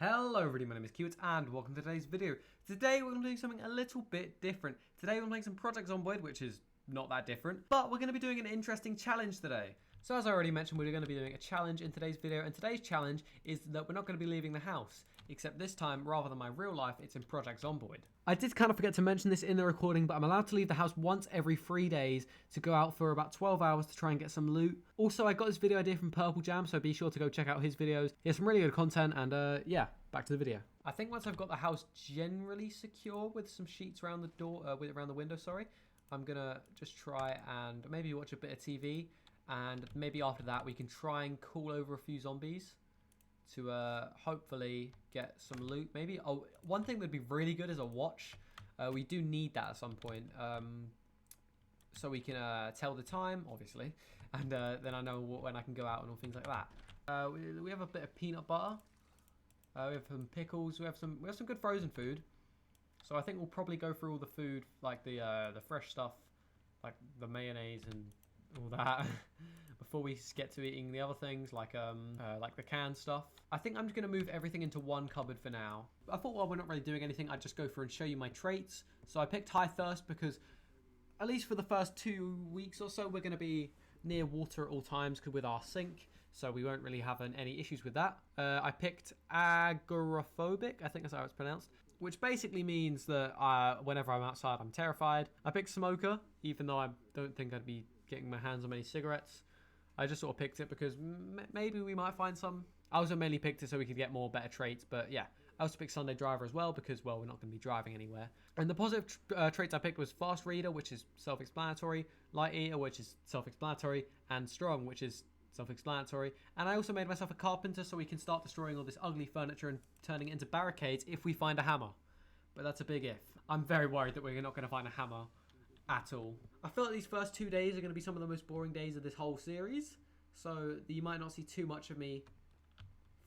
Hello everybody, my name is Kiewit and welcome to today's video. Today we're going to do something a little bit different. Today we're going to make some Project Zomboid, which is not that different, but we're going to be doing an interesting challenge today. So as I already mentioned, we're going to be doing a challenge in today's video, and today's challenge is that we're not going to be leaving the house, except this time, rather than my real life, it's in Project Zomboid. I did kind of forget to mention this in the recording, but I'm allowed to leave the house once every 3 days to go out for about 12 hours to try and get some loot. Also, I got this video idea from Purple Jam, so be sure to go check out his videos. He has some really good content, and yeah, back to the video. I think once I've got the house generally secure with some sheets around the door, around the window, sorry, I'm gonna just try and maybe watch a bit of TV. And maybe after that, we can try and call over a few zombies to hopefully get some loot. Maybe one thing that'd be really good is a watch. We do need that at some point, so we can tell the time, obviously, and then I know when I can go out and all things like that. We have a bit of peanut butter. We have some pickles. We have some good frozen food. So I think we'll probably go through all the food, like the fresh stuff, like the mayonnaise and all that before we get to eating the other things like the canned stuff. I think I'm just gonna move everything into one cupboard for now. I thought while we're not really doing anything, I'd just go through and show you my traits. So I picked high thirst because at least for the first 2 weeks or so, we're gonna be near water at all times with our sink, so we won't really have any issues with that. I picked agoraphobic, I think that's how it's pronounced, which basically means that whenever I'm outside, I'm terrified. I picked smoker, even though I don't think I'd be getting my hands on many cigarettes. I just sort of picked it because maybe we might find some. I also mainly picked it so we could get more better traits, but yeah. I also picked Sunday driver as well because, well, we're not going to be driving anywhere. And the positive traits I picked was fast reader, which is self-explanatory, light eater, which is self-explanatory, and strong, which is self-explanatory. And I also made myself a carpenter so we can start destroying all this ugly furniture and turning it into barricades if we find a hammer. But that's a big if. I'm very worried that we're not going to find a hammer at all. I feel like these first 2 days are going to be some of the most boring days of this whole series, so you might not see too much of me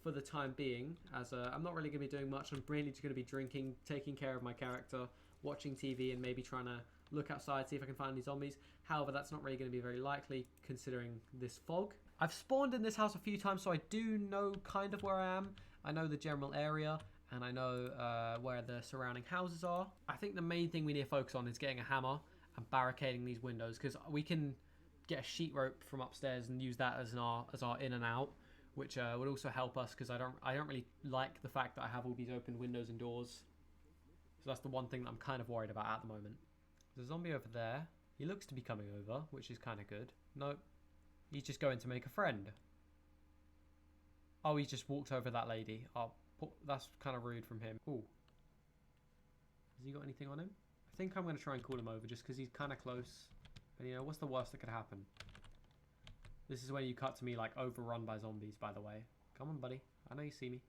for the time being, as I'm not really going to be doing much. I'm really just going to be drinking, taking care of my character, watching TV, and maybe trying to look outside, see if I can find any zombies. However, that's not really going to be very likely considering this fog. I've spawned in this house a few times, so I do know kind of where I am. I know the general area, and I know where the surrounding houses are. I think the main thing we need to focus on is getting a hammer and barricading these windows, because we can get a sheet rope from upstairs and use that as our in and out, which would also help us, because I don't really like the fact that I have all these open windows and doors. So that's the one thing that I'm kind of worried about at the moment. There's a zombie over there. He looks to be coming over, which is kind of good. Nope. He's just going to make a friend. Oh, he just walked over that lady. Oh, that's kind of rude from him. Ooh. Has he got anything on him? I think I'm going to try and call him over just because he's kind of close. And you know, what's the worst that could happen? This is when you cut to me like overrun by zombies, by the way. Come on, buddy. I know you see me.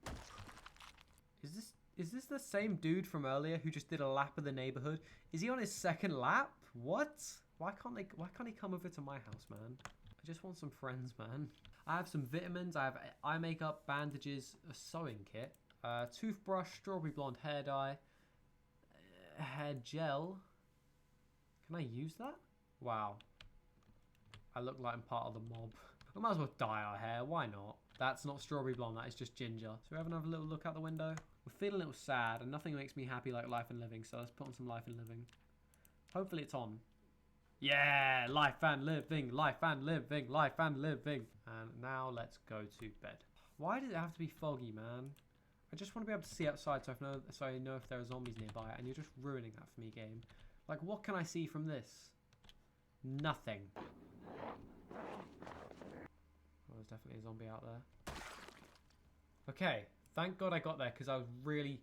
Is this the same dude from earlier who just did a lap of the neighborhood? Is he on his second lap? What? Why can't he come over to my house, man? I just want some friends, man. I have some vitamins. I have eye makeup, bandages, a sewing kit, toothbrush, strawberry blonde hair dye, hair gel. Can I use that? Wow. I look like I'm part of the mob. We might as well dye our hair. Why not? That's not strawberry blonde. That is just ginger. So we have another little look out the window. We're feeling a little sad, and nothing makes me happy like life and living. So let's put on some life and living. Hopefully it's on. Yeah, life and living, life and living, life and living. And now let's go to bed. Why does it have to be foggy, man? I just want to be able to see outside so I know if there are zombies nearby, and you're just ruining that for me, game. Like, what can I see from this? Nothing. Oh, there's definitely a zombie out there. Okay, thank God I got there, because I was really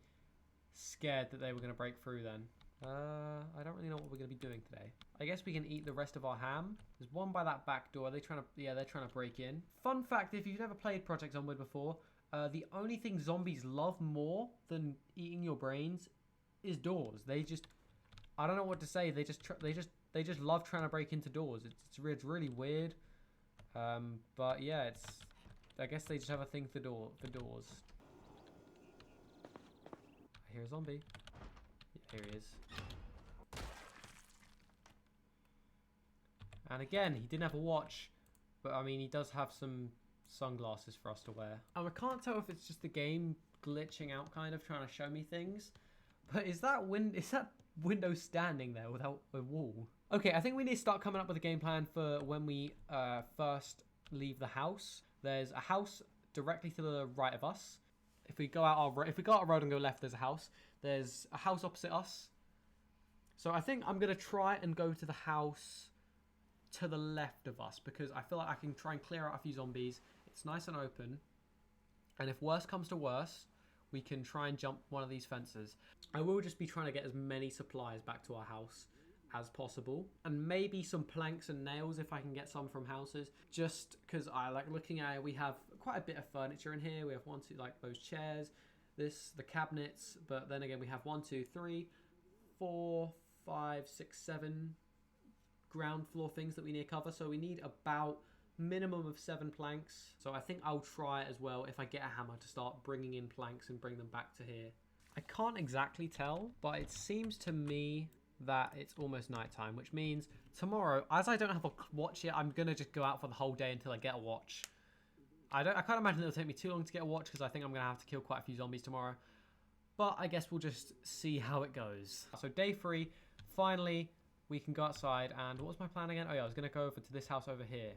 scared that they were going to break through then. I don't really know what we're going to be doing today. I guess we can eat the rest of our ham. There's one by that back door. They're trying to break in. Fun fact, if you've never played Project Zomboid before, the only thing zombies love more than eating your brains is doors. They just, I don't know what to say. They just love trying to break into doors. It's really weird. But yeah, I guess they just have a thing for doors. I hear a zombie. Yeah, here he is. And again, he didn't have a watch, but I mean, he does have some sunglasses for us to wear. And I can't tell if it's just the game glitching out, kind of trying to show me things. But is that window standing there without a wall? Okay, I think we need to start coming up with a game plan for when we first leave the house. There's a house directly to the right of us. If we go out our road and go left, there's a house. There's a house opposite us. So I think I'm gonna try and go to the house to the left of us because I feel like I can try and clear out a few zombies. It's nice and open. And if worse comes to worse, we can try and jump one of these fences. I will just be trying to get as many supplies back to our house as possible. And maybe some planks and nails if I can get some from houses. Just because I like looking at it, we have quite a bit of furniture in here. We have like those chairs, the cabinets. But then again, we have 1, 2, 3, 4, 5, 6, 7 ground floor things that we need to cover. So we need about minimum of 7 planks. So I think I'll try as well, if I get a hammer, to start bringing in planks and bring them back to here. I can't exactly tell, but it seems to me that it's almost nighttime, which means tomorrow, as I don't have a watch yet, I'm gonna just go out for the whole day until I get a watch. I can't imagine it'll take me too long to get a watch because I think I'm gonna have to kill quite a few zombies tomorrow. But I guess we'll just see how it goes. So day 3, finally we can go outside. And what was my plan again? Oh yeah, I was gonna go over to this house over here.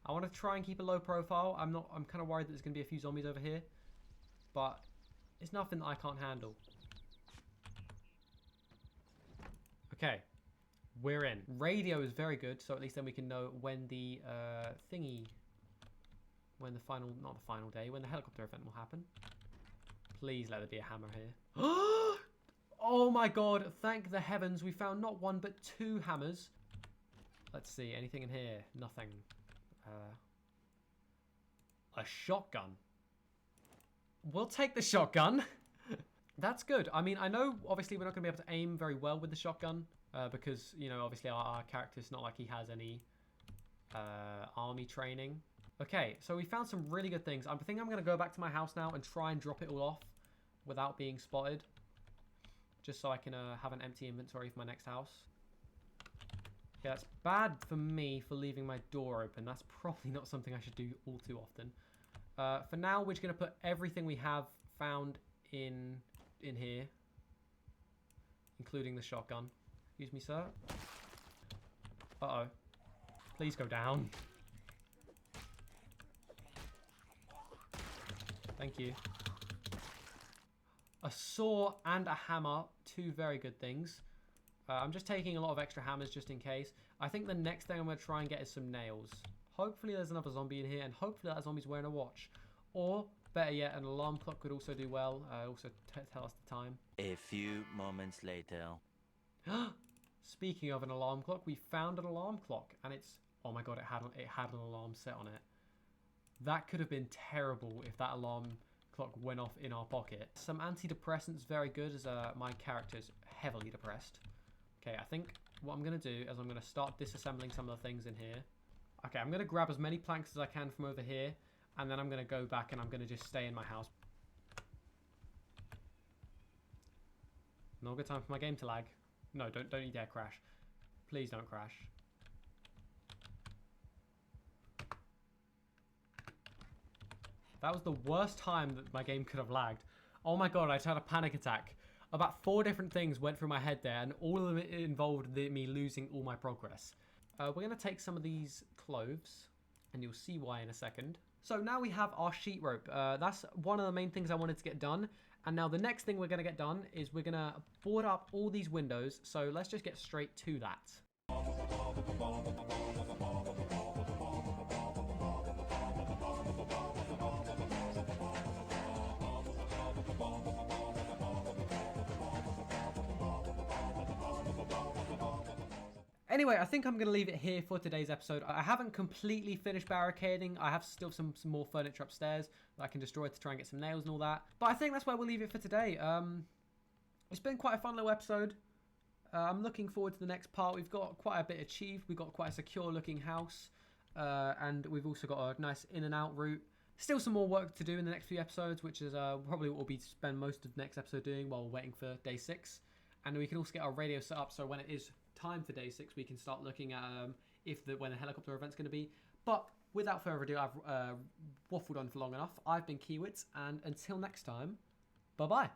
I want to try and keep a low profile. I'm kind of worried that there's going to be a few zombies over here. But it's nothing that I can't handle. Okay. We're in. Radio is very good. So at least then we can know when the when the final day, when the helicopter event will happen. Please let there be a hammer here. Oh my god. Thank the heavens. We found not 1 but 2 hammers. Let's see. Anything in here? Nothing. A shotgun. We'll take the shotgun. That's good. I mean, I know obviously we're not going to be able to aim very well with the shotgun because, you know, obviously our character's not like he has any army training. Okay, so we found some really good things. I think I'm going to go back to my house now and try and drop it all off without being spotted. Just so I can have an empty inventory for my next house. Yeah, it's bad for me for leaving my door open. That's probably not something I should do all too often. For now, we're just going to put everything we have found in here, including the shotgun. Excuse me, sir. Uh-oh. Please go down. Thank you. A saw and a hammer, 2 very good things. I'm just taking a lot of extra hammers just in case. I think the next thing I'm going to try and get is some nails. Hopefully there's another zombie in here, and hopefully that zombie's wearing a watch. Or, better yet, an alarm clock could also do well. Also tell us the time. A few moments later. Speaking of an alarm clock, we found an alarm clock. And it's... Oh my god, it had an alarm set on it. That could have been terrible if that alarm clock went off in our pocket. Some antidepressants, very good, as my character's heavily depressed. Okay, I think what I'm going to do is I'm going to start disassembling some of the things in here. Okay, I'm going to grab as many planks as I can from over here, and then I'm going to go back and I'm going to just stay in my house. Not a good time for my game to lag. No, don't you dare crash. Please don't crash. That was the worst time that my game could have lagged. Oh my god, I just had a panic attack. About 4 different things went through my head there, and all of it involved me losing all my progress. We're going to take some of these cloves, and you'll see why in a second. So now we have our sheet rope. That's one of the main things I wanted to get done. And now the next thing we're going to get done is we're going to board up all these windows. So let's just get straight to that. Anyway, I think I'm going to leave it here for today's episode. I haven't completely finished barricading. I have still some more furniture upstairs that I can destroy to try and get some nails and all that. But I think that's where we'll leave it for today. It's been quite a fun little episode. I'm looking forward to the next part. We've got quite a bit achieved. We've got quite a secure looking house. And we've also got a nice in and out route. Still some more work to do in the next few episodes, which is probably what we'll spend most of the next episode doing while we're waiting for day 6. And we can also get our radio set up so when it is time for day 6 we can start looking at when the helicopter event's going to be. But without further ado, I've waffled on for long enough. I've been Kiewitz, and until next time, Bye-bye.